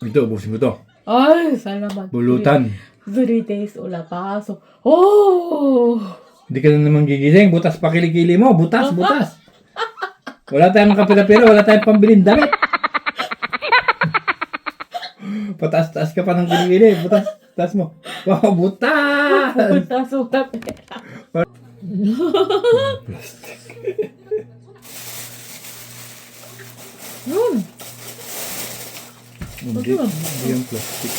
Ito, ubusin ko to. Ay, salamat. Bulutan. 3 days wala pasok. Oh! Hindi ka na naman gigising. Butas pa kilikili mo. Butas, butas. Wala tayong kapira-pira. Wala tayong pambilin damit. Pataas-taas ka pa ng kilikili. Butas, taas mo. Wow, butas! Punta sulat. Plastic. Hindi, Ano? hindi yung plastic.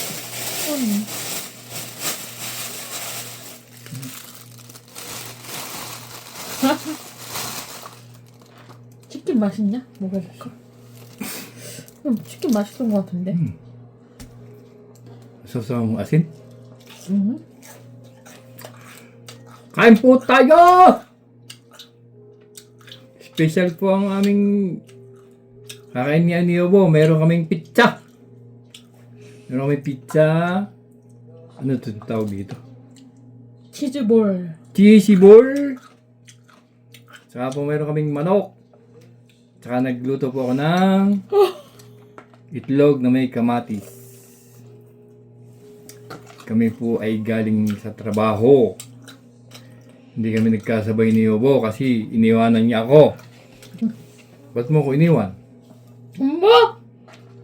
치킨 맛있냐? 먹어볼까? 치킨 맛있던 것 같은데? Sasawa mong asin? 응. Kain po tayo! Special po ang aming kakain ni Aniobo. Meron kaming pizza. Meron kaming pizza. Ano ito tawag dito? 치즈볼. Cheesy ball. Saka po meron kaming manok. Saka nagluto po ako ng itlog na may kamatis. Kami po ay galing sa trabaho. Hindi kami nagkasabay ni Yobo kasi iniwanan niya ako. Ba't mo ko iniwan? 엄마!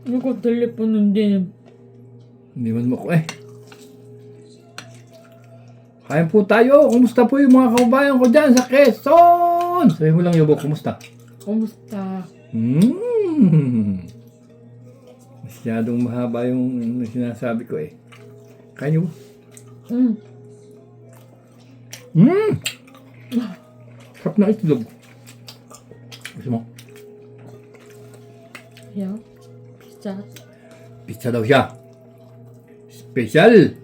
이거 텔레폰인데. Iniwan mo ko eh. Kain po tayo. Kumusta po yung mga kababayan ko dyan sa Quezon? Sabi mo lang Yobo, kumusta? 어묵스타. Masyadong mahaba yung sinasabi ko eh. Kain niyo ba? 응. Sarap na itlog. Gusto mo? 야. 피자. Pizza daw siya. Special.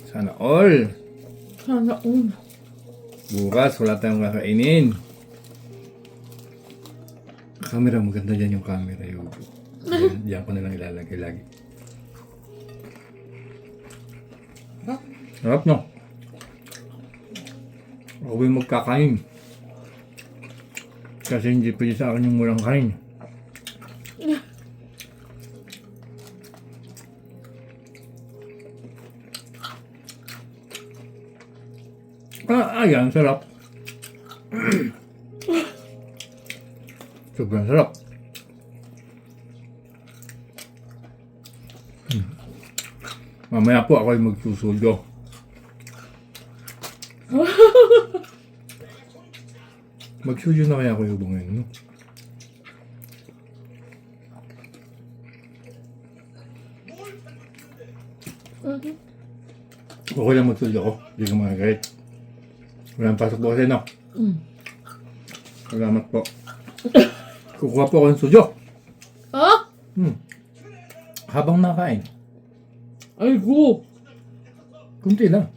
Sana all. 하나, Bukas wala tayong kakainin. Camera, maganda dyan yung camera. Diyan ko nalang ilalagay lagi. Sarap no? Ako yung magkakain. Kasi hindi pwede sa akin yung walang kain. Ayan, sarap. Sobrang sarap. Mamaya po ako ay magsusulo. Magsuyo na kaya ako yung ngayon, no? Okay lang magsuyo ako. Hindi ka magagalit. Walang pasok po kasi, no? Salamat po. Kukuha po ako ng suyo. 어? Habang nakain. 아이고. Kunti lang.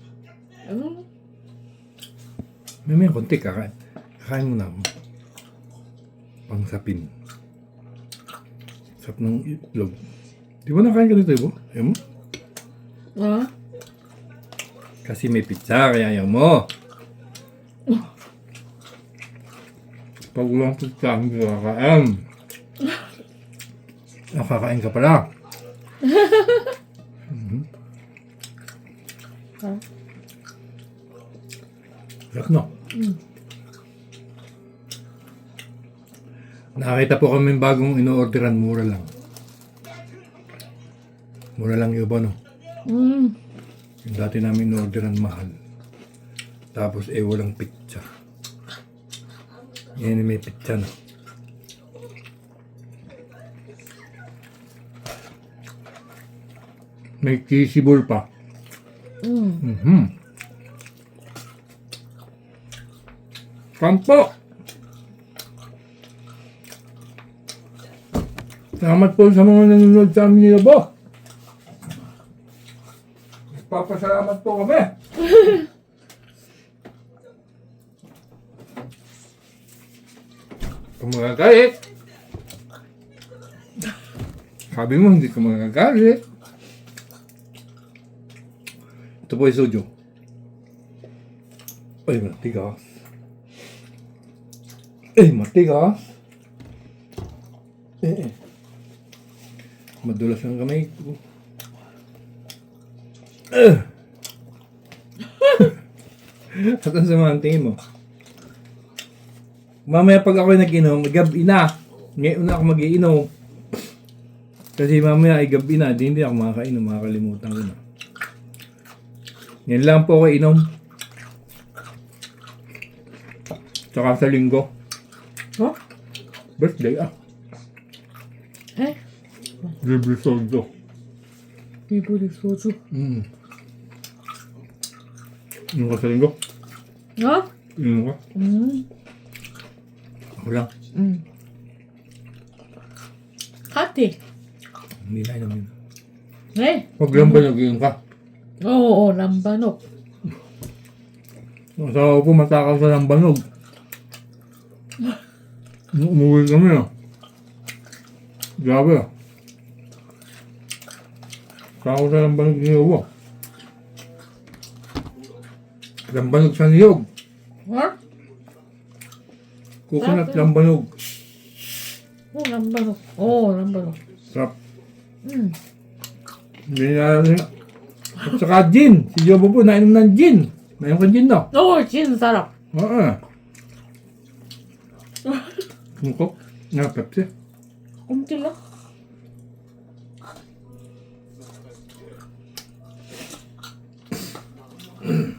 응. May konti kakain. Kakain mo na. Pangsapin. Sap ng itlog. Di ba nakain ka dito, Ibo? Ayaw mo? 어? Kasi may pizza, kaya ayaw mo. Pag walang pizza, hindi ka kakain. Nakakain ka pala. 어? Sarap, no? Nakakita po kami bagong ino-orderan, mura lang. Mura lang yung iba, no? Yung dati namin ino-orderan mahal. Tapos walang pizza. Yan may pizza na. May cheesy ball pa. Kampo! Salamat po sa mga nanonood sa amin nila po. Papasalamat po kami. Kung magagalit. Sabi mo hindi ka magagalit. Ito po yung soju. Ay, matigas. Ay, matigas. Madulas ang kamay ko. At ang sama ang tingin mo? Mamaya pag ako nag-inom, gabi na. Ngayon na ako mag-iinom. Kasi mamaya ay gabi na, di hindi ako makakainom, makakalimutan ko na. Yan lang po ako inom. Tsaka sa linggo. Huh? Birthday Eh? Libre soldo. Bibuli soju. Inom ka sa linggo? Ha? Inom ka? Ako lang. Hati. Hindi na inom yun. Eh? Pag lang ba nag-inom ka? Oo, lambanok. Sa ako po matakaw sa lambanog. Nung umuwi kami Grabe Takaw sa lambanog ni Ubo. Lambanog sa niyog. Ha? Coconut lambanog. Oo, lambanok. Oo, lambanok. Sarap. Mm. Hindi na At saka gin. Si Jobo po nainom ng gin. Nainom ka gin no? Oo, gin sarap. Oo. Ano ko? Nga, Pepsi. Kunti lang.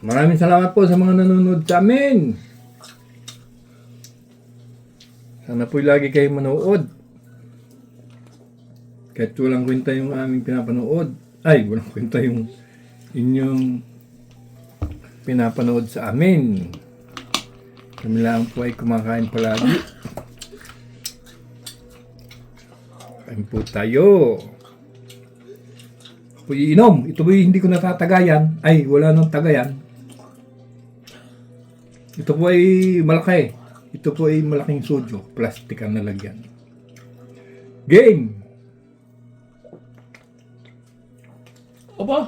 Maraming salamat po sa mga nanonood sa amin. Sana po lagi kayo manood. Kahit walang kwenta yung aming pinapanood. Ay, walang kwenta yung inyong pinapanood sa amin. Kami lang po ay kumakain palagi. Kain po tayo. Ako iinom. Ito po hindi ko natatagayan. Ay, wala nang tagayan. Ito po ay malaki. Ito po ay malaking soju. Plastic ang nalagyan. Game! Aba.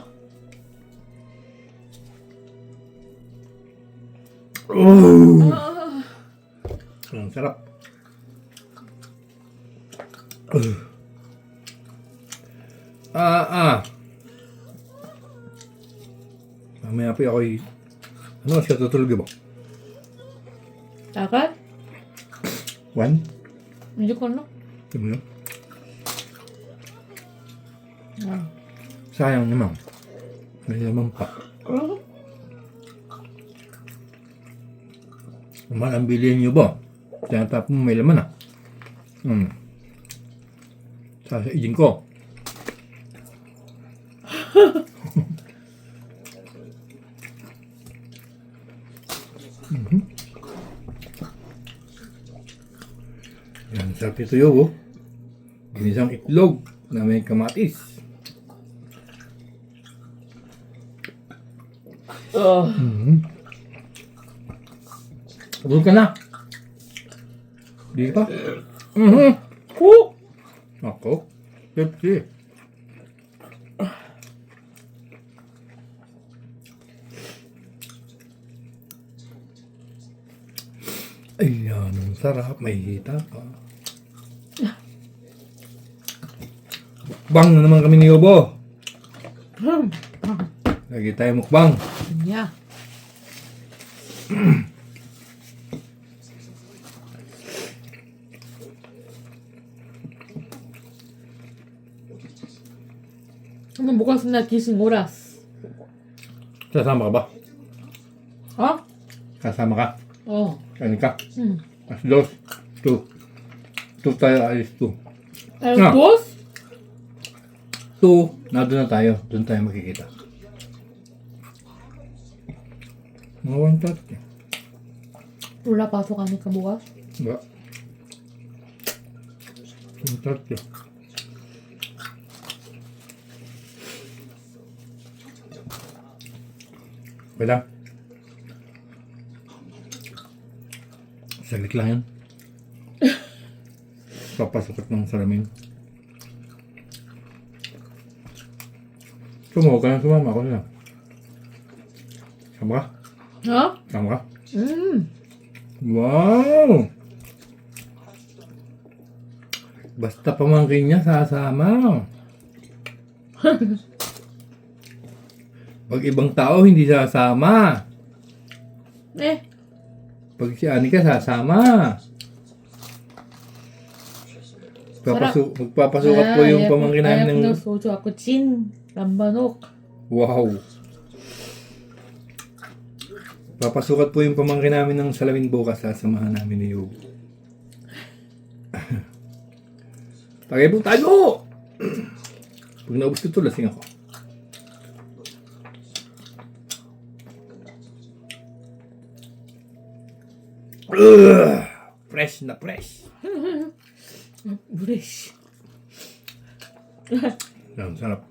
Oh! Ang sarap. Mamaya po ako'y ano siya tutulog ba? Takot? One? Hindi ko na. Tignan mo. Sayang naman. May laman pa. Naman ang bilihin nyo ba? Tinatap mo may laman Sasaidin ko. Yan, sarap ito yun Ginisang itlog na may kamatis. Sabog ka na. Di pa? Ako? Pepsi. Ayan, ang sarap. May hita pa. Mukbang na naman kami ni Yobo. Lagi tayo mukbang. Yeah. Ano bukas na kising oras? Sasama ka ba? Ha? Kasama ka? Oo. Kanin ka? Hmm. As dos. Two. Two tayo alis two. Alas dos? Two. Doon na tayo. Doon tayo makikita. Mga 1:30. Wala pasok kami ka bukas? Ba? 1:30. Okay lang. Saglit lang yan. Papasakot ng salamin. Sumama ka na, sumama ako na. Sama ka? Ha? Sama ka? Mm. Wow! Basta pamangkin niya, sasama. Pag ibang tao, hindi sasama. Eh, Pag si Anika, sasama. Magpapasukat po yung pamangkin namin ng... soju ako chin. Lambanok. Wow. Papasukat po yung pamangkin namin ng salamin bukas. Sasamahan namin ni Yugo. Tagay po tayo! Pag naubos ko ito, lasing ako. Fresh na fresh. Fresh. Ang sarap.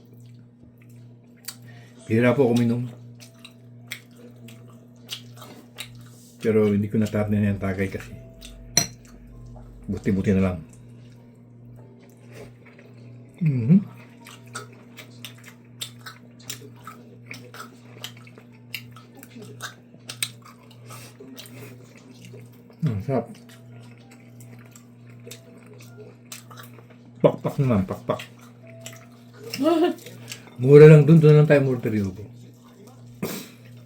Pira po ako minom. Pero hindi ko natarne na yung tagay kasi. Buti-buti na lang. Sarap. Pakpak naman, pakpak. Mura lang doon lang tayo mura Yugo.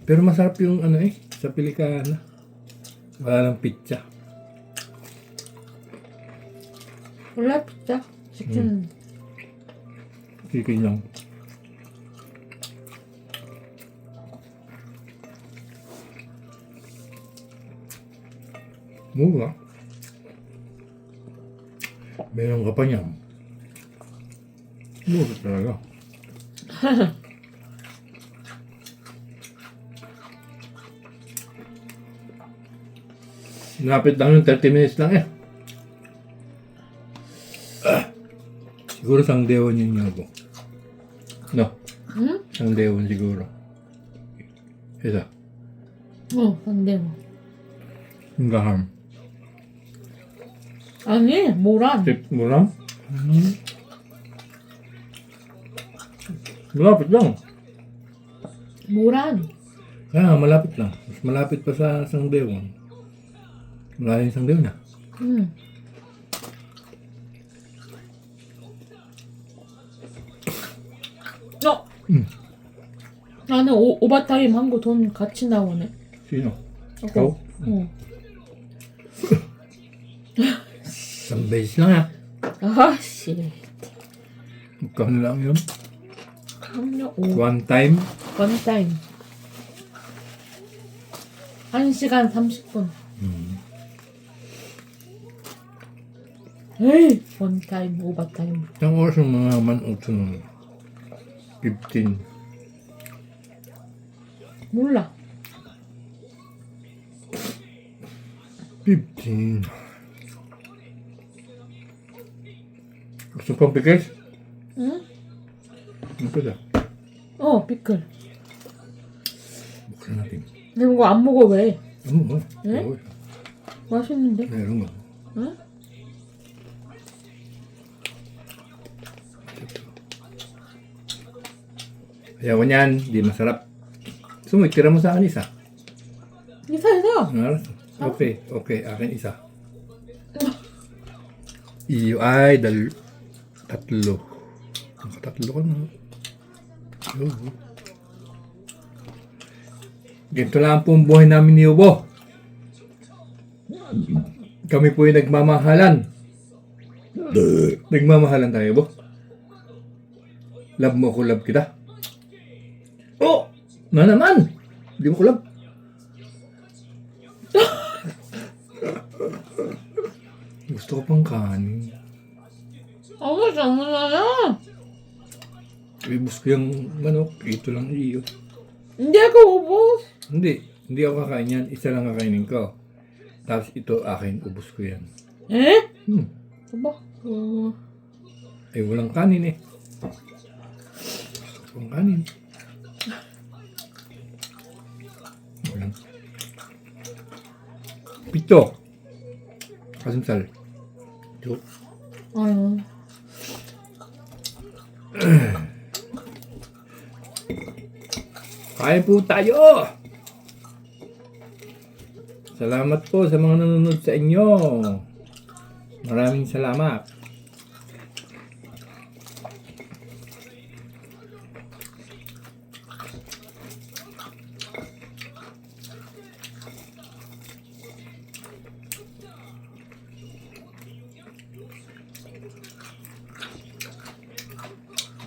Pero masarap yung ano sa Pelikana. Wala lang pizza. Wala pizza. Chicken. Chicken lang. Mura. Meron ka pa niyan. Mura talaga. Lapit lang yung 30 minutes lang Siguro sang dewan yun ako. No? Sang dewan siguro. Isa. hindi mo. Hanggang. 아니, 모란. Mura? Malapit lang. 모란. Malapit lang. Mas malapit pa sa Sangdewan. Malayo yung Sangdewan na. 나는 오바타임 한 거 돈 같이 나오네. Sino? Ako. Ikaw? Isang beses lang 아씨. Magkano lang yun? 그럼요. One time? 원타임. 1시간 30분. 에이, 원타임, 오바타임. Isang oras yung mga man-utso nun. 15. 몰라. 15. Gusto pang pickles? 응? Ano pa da? 피클. Buksan natin. 근데 이거 안 먹어, 왜? Ano ba? Eh? Oo. 맛있는데? Meron ba? 응? Ayaw ko niyan. Di masarap. Sumay, tira mo sa akin isa. 이사. Okay. Akin isa. Iyo ay tatlo. Nakatatlo ka na. Ganito lang po ang buhay namin ni Yubo. Kami po yung nagmamahalan. Nagmamahalan tayo, Yubo. Love mo ako, love kita. Oh! Na naman! Hindi mo ko love. Gusto ko pang kanin. 아무 잘못하냐? Ibus ko yung manok. Ito lang iyo. 내가 오버. Hindi ako kakain yan. Isa lang kakainin ko. Tapos ito akin. Ubus ko yan. 에? Hmm. 봐봐. Walang kanin eh. Gusto ko pang kanin. Walang. Pito. Kasimsal. Ito. 아유. Kain po tayo! Salamat po sa mga nanonood sa inyo. Maraming salamat.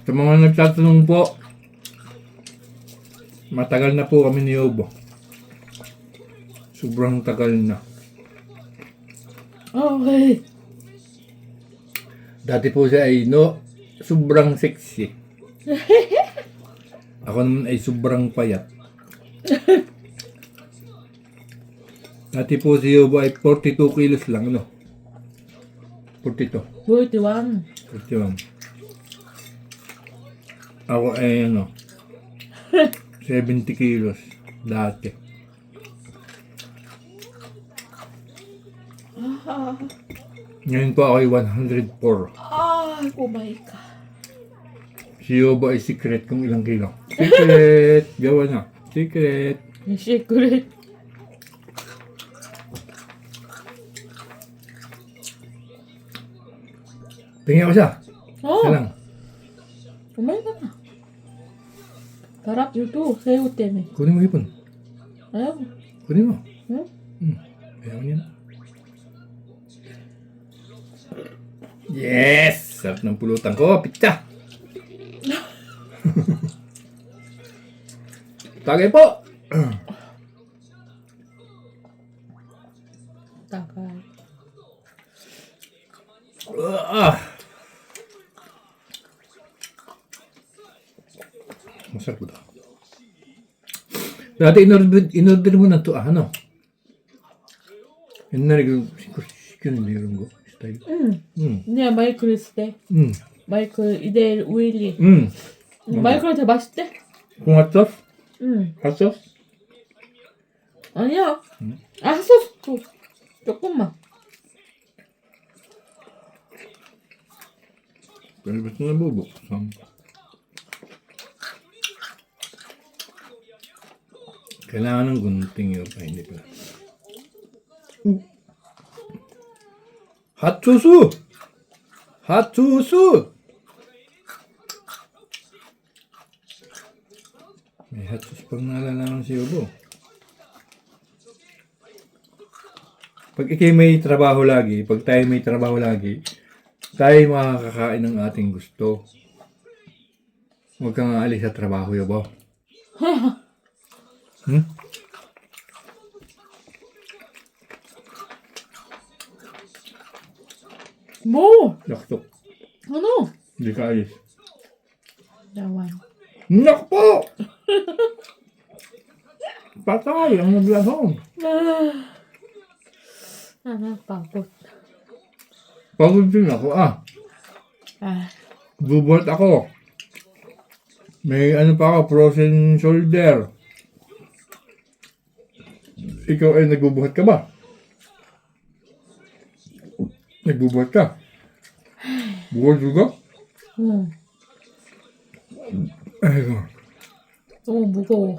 Sa mga nagtatanong po, matagal na po kami ni Yobo. Sobrang tagal na. Okay. Dati po siya ay sobrang sexy. Ako naman ay sobrang payat. Dati po si Yobo ay 42 kilos lang, 42. 41. 41. Ako ay 70 kilos dati. Ngayon po ako ay 104. Oh my God. Si Yobo ay secret kung ilang kilo. Secret! Gawa na. Secret. Secret. Tingnan ko siya. Oh, Siya lang. kumain ka na. Sarap ito. Sayo teme. Kunin mo ipon. Ayaw. Kunin mo. Hmm? Ayaw niya na. Yes! Sarap ng pulutan ko. Pitsa! Tagay po! Takay. Masarap ito. Dati in-order mo na ito, Yun na rin, sikundirin ko. Style. 네, 마이크를 쓸 때. 마이크 이대 우일리. 마이크한테 맛있대? Kung hot sauce? 응. Hot sauce? 아니야. 아, 소스 줘. 조금만. Pero ba't na nabubuksan? Kailangan ng gunting yun. Ay, hindi pala. Hot sauce! Hot sauce! May hot sauce pag nalalaman si Yobo. Pag ikay may trabaho lagi, pag tayo may trabaho lagi, tayo makakakain ng ating gusto. Huwag kang aalis sa trabaho, Yobo. 뭐? Laktok. ano? Hindi ka alis. 나와. Nak po! Patay ang naglasong. pagod. Pagod din ako, Ah, Bubuhat ako. May ano pa ako, frozen shoulder. Ikaw ay nagbubuhat ka ba? Nagbubuhat ka? Buhat juga? 응. Ayun. 너무 무거워.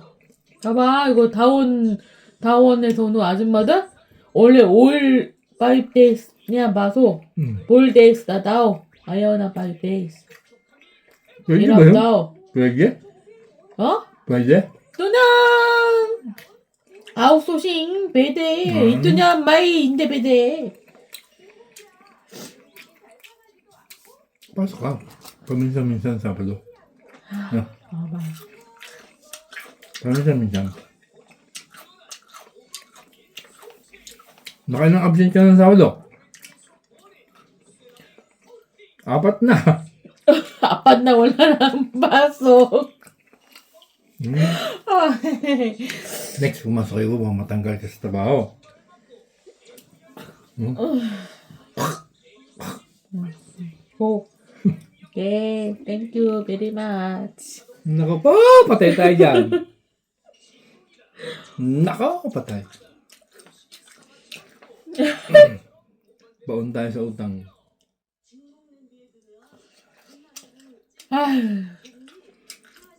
봐봐, 이거 다원에서 오는 아줌마들? 원래 올 5 days냐 봐서, 볼 days na daw. Ayaw na 5 days. Pwede Hirap ba yun? daw. Pwede? 어? Pwede? 누나! 아웃소싱 배대. 이뚜냐 마이인데 배대. Pasok ka. Paminsan-minsan Sabado. 봐봐. Paminsan-minsan. Nakailang absent ka ng Sabado? 4 na. 아빠 나 wala nang pasok. Next, pumasok kayo ba matanggal ka sa trabaho? Oh. Okay, thank you very much. Nako po, patay tayo dyan. Nako, patay. Baon tayo sa utang.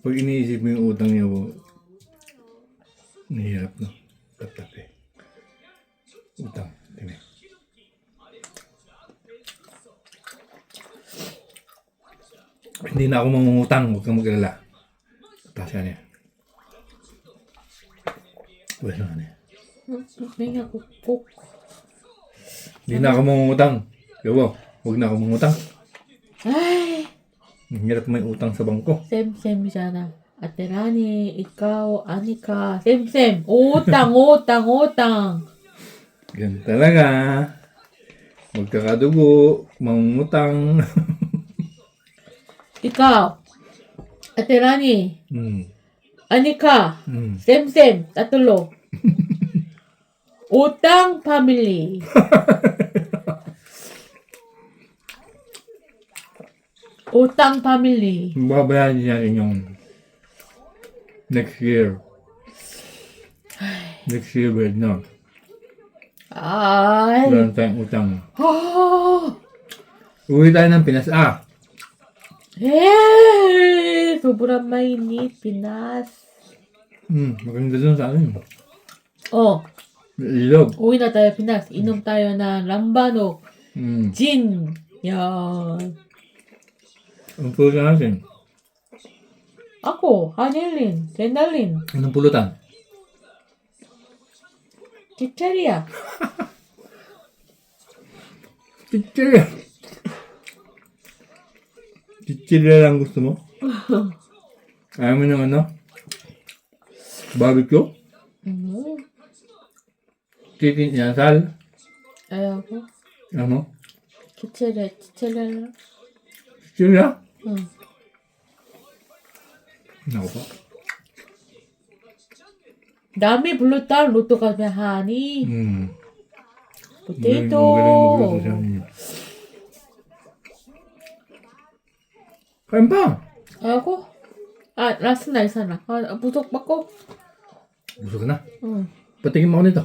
Pag iniisip mo yung utang niya, nahihirap, no? Tap-tap eh. Utang, tingnan. Hindi na ako mangungutang, huwag kang mag-alala. Tasya niya. Wala na niya. May 꼭. Hindi na ako mangungutang. Yobo, huwag na ako mangutang. Ay, Ang hirap may utang sa bangko. 쌤쌤이잖아. 아테라니, 이카오, 아니카, 쌤쌤. 오땅, 오땅, 오땅. Yan talaga. Magkakadugo, mangutang. 이카오, 아테라니, Hmm. 아니카, Hmm. 쌤쌤, 따뜻로. 오땅 파밀리. 오땅 파밀리. Babayaran natin yung next year. Next year, well, no. 아이. Wala tayong utang. 아. Uwi tayo ng Pinas. 에이, 소불한 마이니, 피나스. Maganda dun sa akin. 어, Ilog. uwi na tayo, Pinas. Inom tayo ng Lambano, gin. Yan. Ang pulutan natin. Ako, Hanilin, Renalin, Anong pulutan? Chicheria. Chichirya. Chichirya lang gusto mo? Ayaw mo ng ano? Barbecue? Chicken inasal? ayoko. Ano? Chicheria. Chichirya? 응. Naku pa. 남이 불렀다 로또 가면 하니, Magaling 포테이토. magluto sa amin. Kain pa! ayoko. 아, 라스 나 있잖아. 아, 부속 받고. Gusto ka na? 응. Patikim ako nito.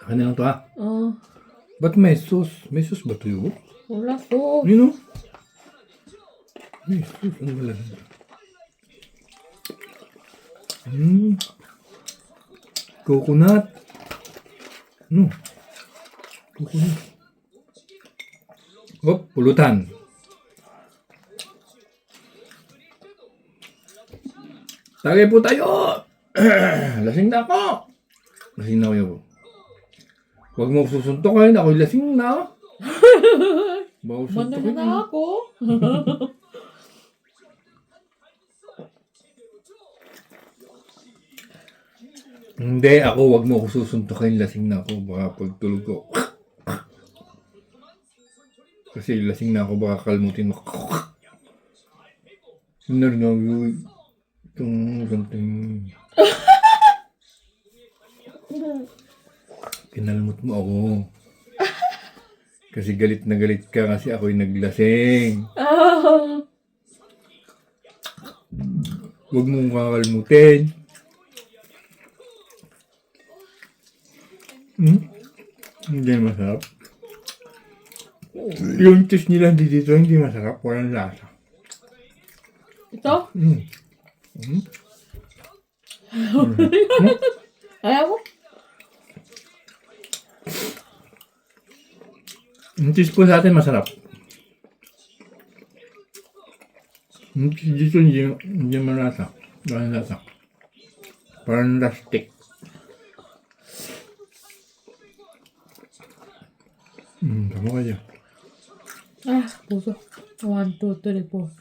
Akin na lang to ha. 어, Ba't may sauce? May sauce ba ito yung? 몰랐어. Yun o. May sauce. Ano ba lang? Coconut. Ano? Coconut. Hop, pulutan. Tagay po tayo! Lasing na ako! Lasing na ako yun. Huwag mo susuntokin. Ako'y lasing na. Bawal 먼저 suntokin. 나 하고. Hindi, ako wag mo ako susuntokin. Lasing na ako. Baka pagtulog ko. Kasi lasing na ako. Baka kalmutin mo. Sinarnaw itong ganting. Kinalmot mo ako. Kasi galit na galit ka kasi ako'y naglasing. 아, Huwag mong kakalmutin. Hindi masarap. Yung cheese nila dito hindi masarap. Walang lasa. ito? ayaw mo? Yung cheese po sa atin masarap. Yung cheese dito hindi malasa. Walang lasa. Parang rustic. Tama kayo. 아, 무서워. 1, 2, 3, 4.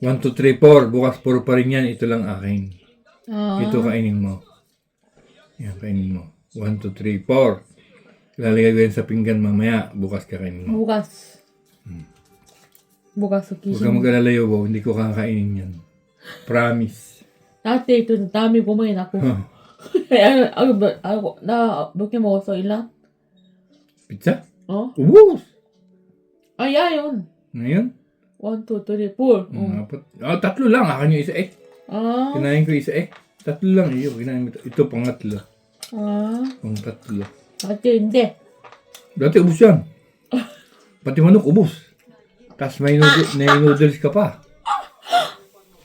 1, 2, 3, 4. Bukas puro pa rin yan. Ito lang akin. 아, Ito kainin mo. Yan, kainin mo. 1, 2, 3, 4. Lalagay ko yan sa pinggan mamaya. Bukas kakainin mo. 모가스. 모가스 Huwag 귀신. kang mag-alala Yobo. Hindi ko kakainin yan. Promise. 나한테 또 남이 고만이 낳고. 아이고, 나 몇 개 먹었어, 일란? Pizza? 어? Ubus! 아, 야, yon. Ngayon? 1, 2, 3, 4. Apat. Tatlo lang. Akin yung isa eh. 아, Kinain ko isa eh. Tatlo lang iyo. Kinain mo ito pangatlo. 아, Pang-tatlo. 어쩐데? Dati ubus yan. Pati manok ubus. Tapos may noodles ka pa.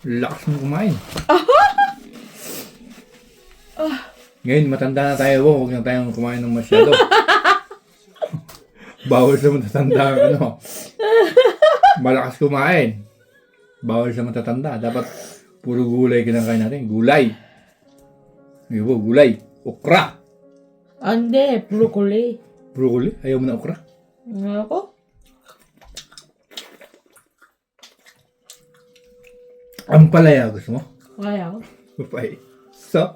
Lakas mo kumain. Ngayon, matanda na tayo. Huwag na tayong kumain ng masyado. Bawal sa matatanda. Ano? Malakas kumain. Bawal sa matatanda. Dapat puro gulay kinakain natin. Gulay. Ibo, gulay. Okra. 안 돼, 브로콜리. Broccoli? Ayaw mo na okra? 하고? Ang palaya gusto mo? Ayaw. Papay. So,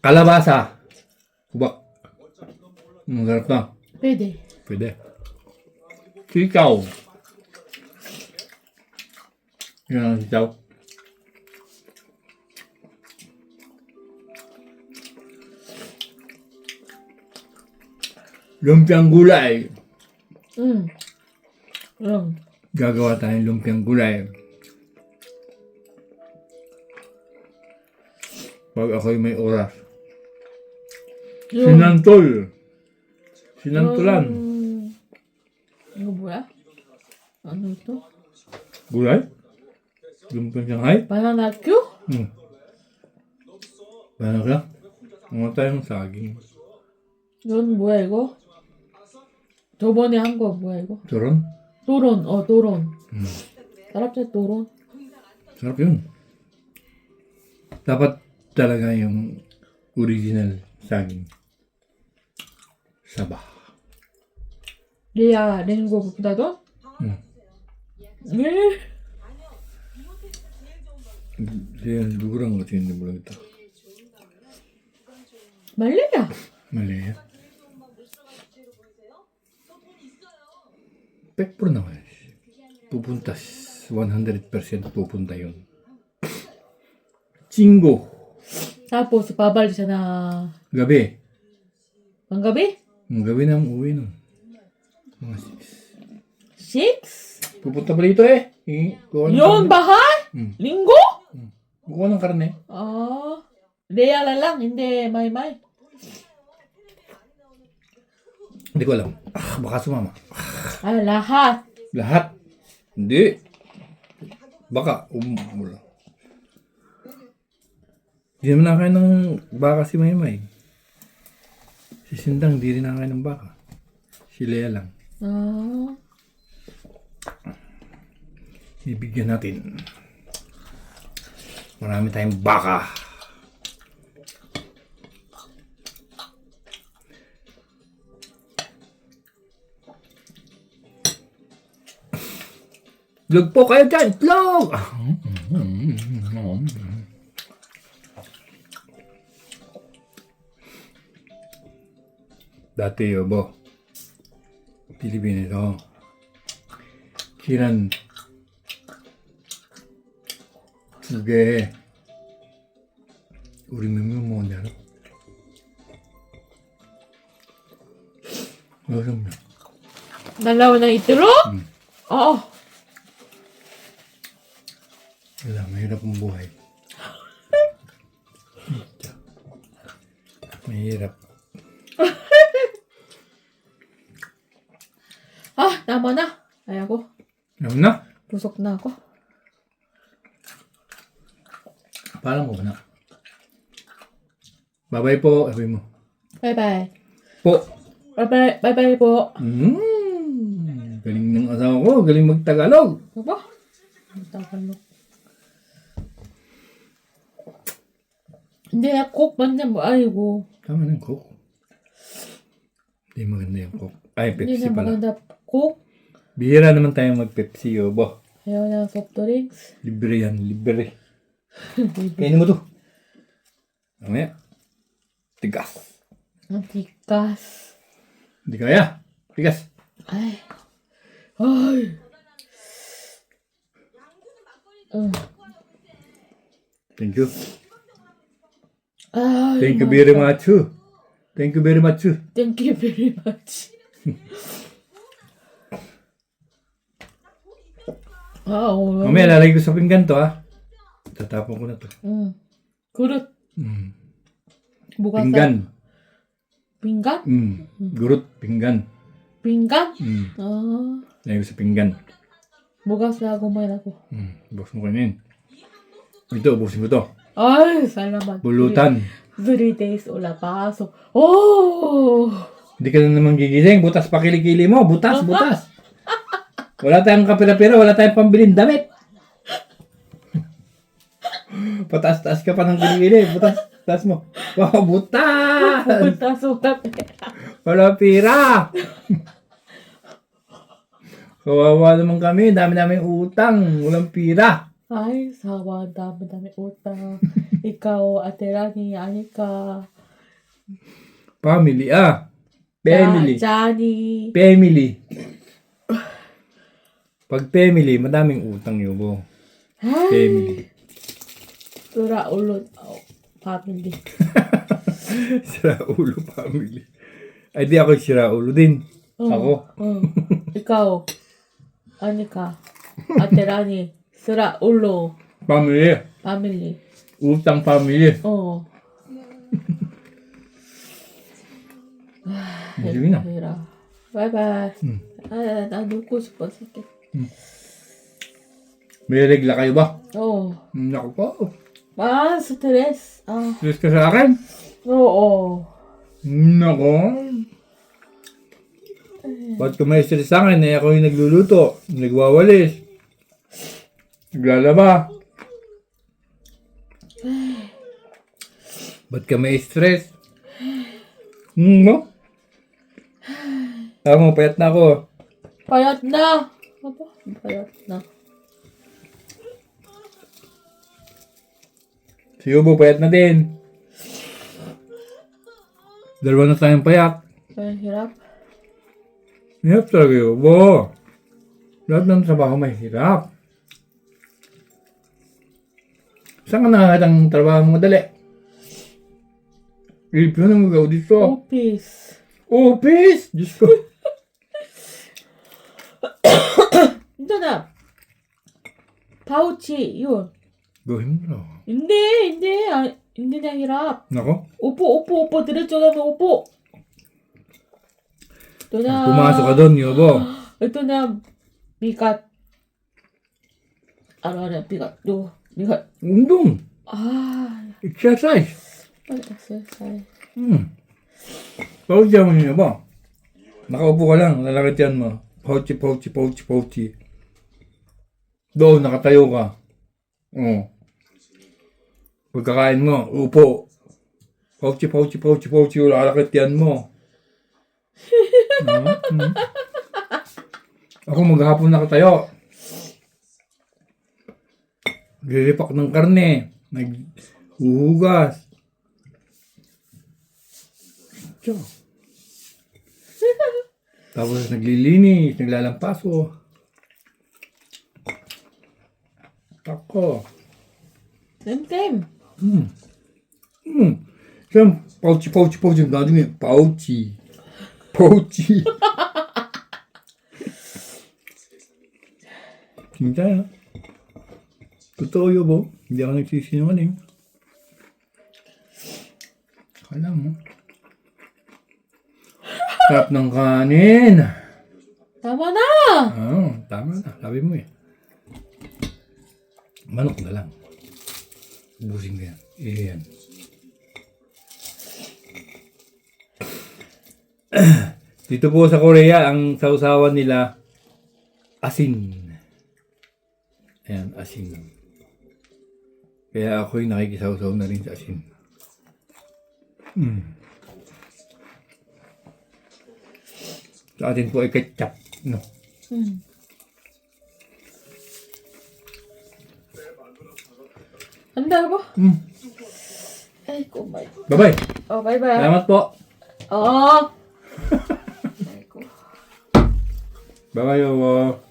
kalabasa. Kubak. Masarap na. Pwede. Pwede. Sitaw. Yan ang sitaw. Lumpiang gulay. Mm. Gagawa tayong lumpiang gulay. Pag ako'y may oras. Sinantol. Sinantolan. Ano ba? Ano ito? Gulay? Lumpiang Shanghai? 바나나 큐? Paano ka? Mga tayong saging. 이건 뭐야 이거? 저번에 한 거 뭐야 이거? Turon? 도론. 도론. sarap sa 도론. Sarap yun. Dapat talaga yung original saging. Saba. 리아 랭고보다도? 응. 네. Yan, lurang at hindi mo lang ito. 말레야. Mali yan. Pekpro naman. Pupunta. 100% pupunta yun. Chingo. Tapos babal잖아. Gabi. Panggabi? Gabi na uwi nun. Mga 6? 6. Pupunta pa dito eh. Kuha ng Yun karne. bahay? Linggo? Kuha ng karne. 레아 lang, hindi may. Hindi ko alam. Baka sumama. Lahat. Lahat. Hindi. Baka. Wala. Hindi naman nakain ng baka si Maymay. Si Sindang di rin nakain ng baka. Si Lea lang. Ibigyan natin. Marami tayong baka. Vlog po kayo dyan! Vlog! Dati yobo. Pilipinas. Kiran. Suge. 우리 몇명 먹었냐? 여섯 명. 날라오나 이대로? Wala, mahirap ang buhay. Ito. Mahirap. tama na. Ayaw ko. Alam na? Busok na ako. Parang mo ba na? Bye-bye po. Sabi mo. Bye-bye. Po. Bye-bye po. Galing ng asawa ko. Galing mag-Tagalog. Ano ba? Tagalog. Hindi na cook man na mo. Aygo. Tama ng Coke. Hindi maganda yung Coke. Ay, Hindi Pepsi na pala. maganda cook. Bihira naman tayo mag-Pepsi, yobo. Ayaw na soft drinks. Libre yan, libre. Kainin mo to. Mamaya. Tigas. Ang tikas. Hindi kaya. Tigas. Ay. Thank you. Ay. Thank you very much. Thank you very much. Thank you very much. Mamaya lalagay ko sa pinggan to, ha. Tatapon ko na to. 그릇. 뭐가 Pinggan. 빙간? Gurut, pinggan. 빙간? Lagay ko sa pinggan. 뭐가 싸고 뭐라고. Buksan mo kanin. Ito, buksan ko to. Ay, salamat. Bulutan. 3 days ulapasok. Oh! Hindi ka na naman gigising. Butas pa kilikili mo. Butas, butas. Wala tayong kapira-pira. Wala tayong pambilin damit. Pataas-taas ka pa ng kilikili. Butas, taas mo. Wow, butas! Butas, ulap. Wala pira. Kawawa naman kami. Dami namin utang. Walang pira. Ay, sawa, dami-dami utang. Ikaw, Ate Rani, Anika, Family, Family. Johnny. Family. Pag family, madaming utang yubo. Family. Tura ulod. Oh, family. Sira ulo family. Ay di ako sira ulo din. Ako. Ikaw, Anika, Ate Rani, Sura Ulo, Family. family. Utang family. Oh. Sige na. Bye-bye. Nanuko sa pasakit. May regla kayo ba? Oh. Naku po. Stress. Stress ka sa akin? Oo. Naku. Ba't ka may stress sa akin? Ako yung nagluluto. Nagwawalis. Naglalaba. Ba't ka may stress? No? Mo, payat na ako. Payat na. Aba, payat na. Si Yubo, payat na din. Dalawa na tayong payat. Ay, hirap. Hirap talaga, Yubo. Lahat ng trabaho may hirap. Saan ka nakakatang trabaho mo dali? Review na magaw dito. Office. Office! Diyos ko. Ito na. Pouchy. Yun. Gawin mo na. Hindi. Hindi na hirap. Nako. Upo. Diretso lang na upo. Ito na. Pumasok ka doon, Yubo. Ito na. Bigat. Bigat. Bigat. Undong. Exercise. Exercise. Pagod mo niya ba? Nakaupo ka lang, lalakit yan mo. Pouchy. Doon, nakatayo ka. Pagkakain mo, upo. Pouchy, lalakit yan mo. Ako maghapon nakatayo. Nagre-repack ng karne. Naghuhugas. Tapos naglilinis, naglalampaso. Tako. Same. Siyang pouchy. Natin yung pouchy. Hindi tayo. Totoo yun, Bo. Hindi ako nagsisinungaling. Kala mo. Sarap ng kanin. Tama na. Tama na. Sabi mo eh. Manok na lang. Ubusin ko yan. Yan. Dito po sa Korea, ang sausawan nila, asin. Ayan, asin. Kaya ako'y nakikisawsaw na rin sa asin. Sa atin po ay ketchup, no? Handa ba? Ay, kumay. Bye-bye. Oh, bye-bye. Salamat po. Oo. Bye-bye, Yowo.